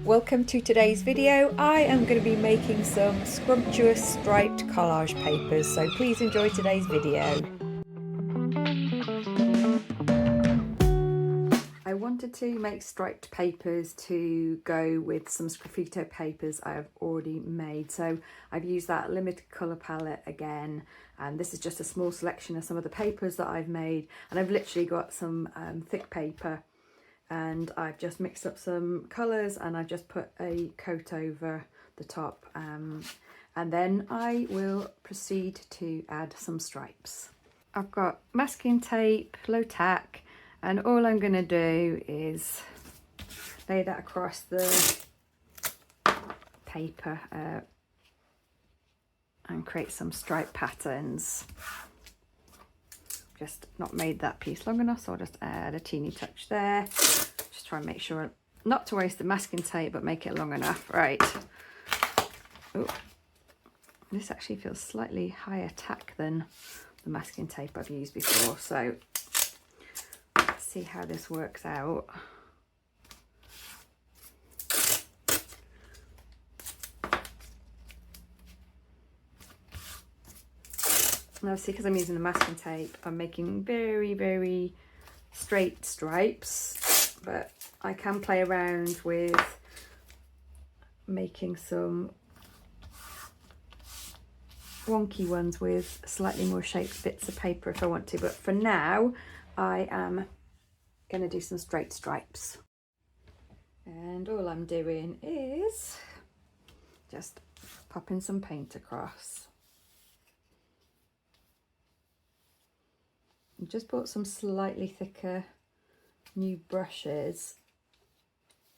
Welcome to today's video. I am going to be making some scrumptious striped collage papers, so please enjoy today's video. I wanted to make striped papers to go with some sgraffito papers I've already made, so I've used that limited colour palette again, and this is just a small selection of some of the papers that I've made, and I've literally got some thick paper. And I've just mixed up some colours and I've just put a coat over the top, and then I will proceed to add some stripes. I've got masking tape, low tack, and all I'm going to do is lay that across the paper and create some stripe patterns. Just not made that piece long enough, so I'll just add a teeny touch there. Just try and make sure not to waste the masking tape, but make it long enough. Right. Oh, this actually feels slightly higher tack than the masking tape I've used before, so let's see how this works out. Now see, because I'm using the masking tape, I'm making very straight stripes, but I can play around with making some wonky ones with slightly more shaped bits of paper if I want to, but for now I am going to do some straight stripes. And all I'm doing is just popping some paint across. I've just bought some slightly thicker new brushes,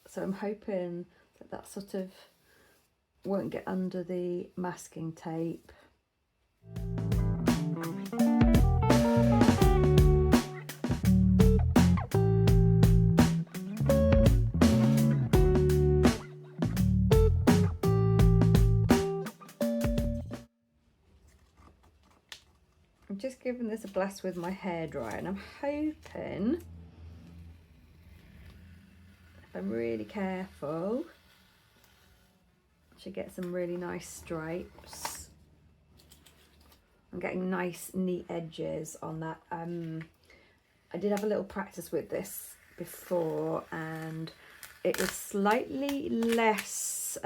so I'm hoping that that sort of won't get under the masking tape. I'm just giving this a blast with my hairdryer, and I'm hoping, if I'm really careful, I should get some really nice stripes. I'm getting nice neat edges on that. I did have a little practice with this before, and it was slightly less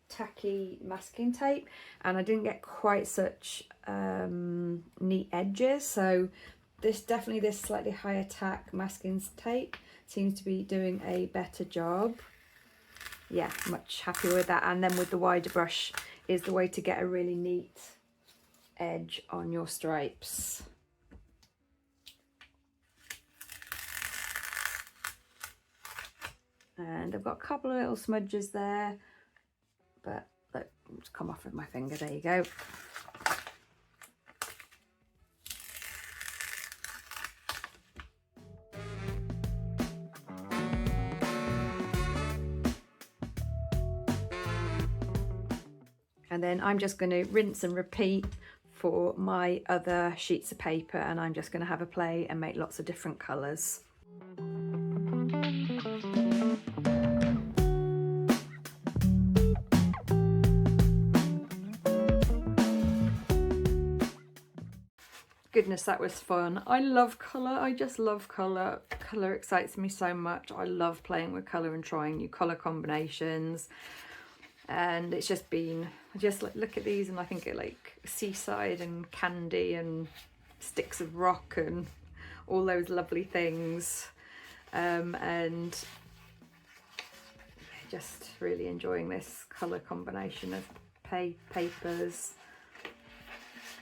tacky masking tape, and I didn't get quite such neat edges, so this slightly higher tack masking tape seems to be doing a better job. Yeah, much happier with that, and then with the wider brush is the way to get a really neat edge on your stripes. And I've got a couple of little smudges there, but look, it's come off with my finger. There you go. And then I'm just going to rinse and repeat for my other sheets of paper, and I'm just going to have a play and make lots of different colours. Goodness, that was fun. I love colour. I just love colour. Colour excites me so much. I love playing with colour and trying new colour combinations. And it's just been, I just look at these and I think of like seaside and candy and sticks of rock and all those lovely things. And just really enjoying this colour combination of papers.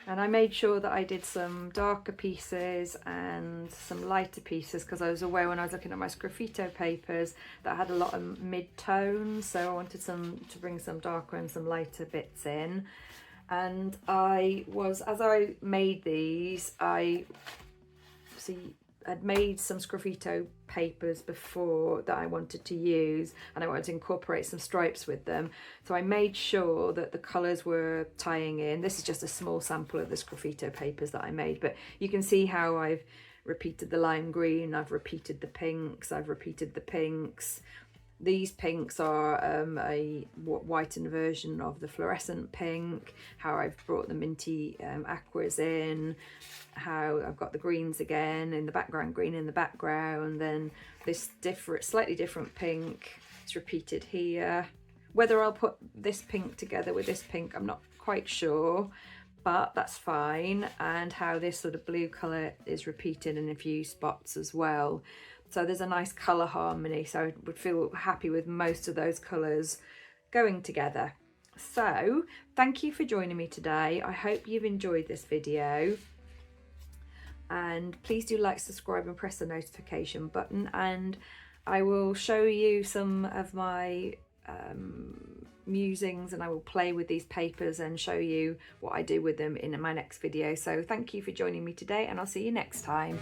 And I made sure that I did some darker pieces and some lighter pieces, because I was aware when I was looking at my sgraffito papers that I had a lot of mid-tones, so I wanted to bring some darker and some lighter bits in. And as I made these, I'd made some sgraffito papers before that I wanted to use, and I wanted to incorporate some stripes with them, so I made sure that the colours were tying in. This is just a small sample of the sgraffito papers that I made, but you can see how I've repeated the lime green, I've repeated the pinks, These pinks are a whitened version of the fluorescent pink, how I've brought the minty aquas in, how I've got the greens again in the background, green in the background, then this slightly different pink is repeated here. Whether I'll put this pink together with this pink, I'm not quite sure, but that's fine. And how this sort of blue colour is repeated in a few spots as well. So there's a nice colour harmony, so I would feel happy with most of those colours going together. So thank you for joining me today. I hope you've enjoyed this video, and please do like, subscribe and press the notification button, and I will show you some of my musings, and I will play with these papers and show you what I do with them in my next video. So thank you for joining me today, and I'll see you next time.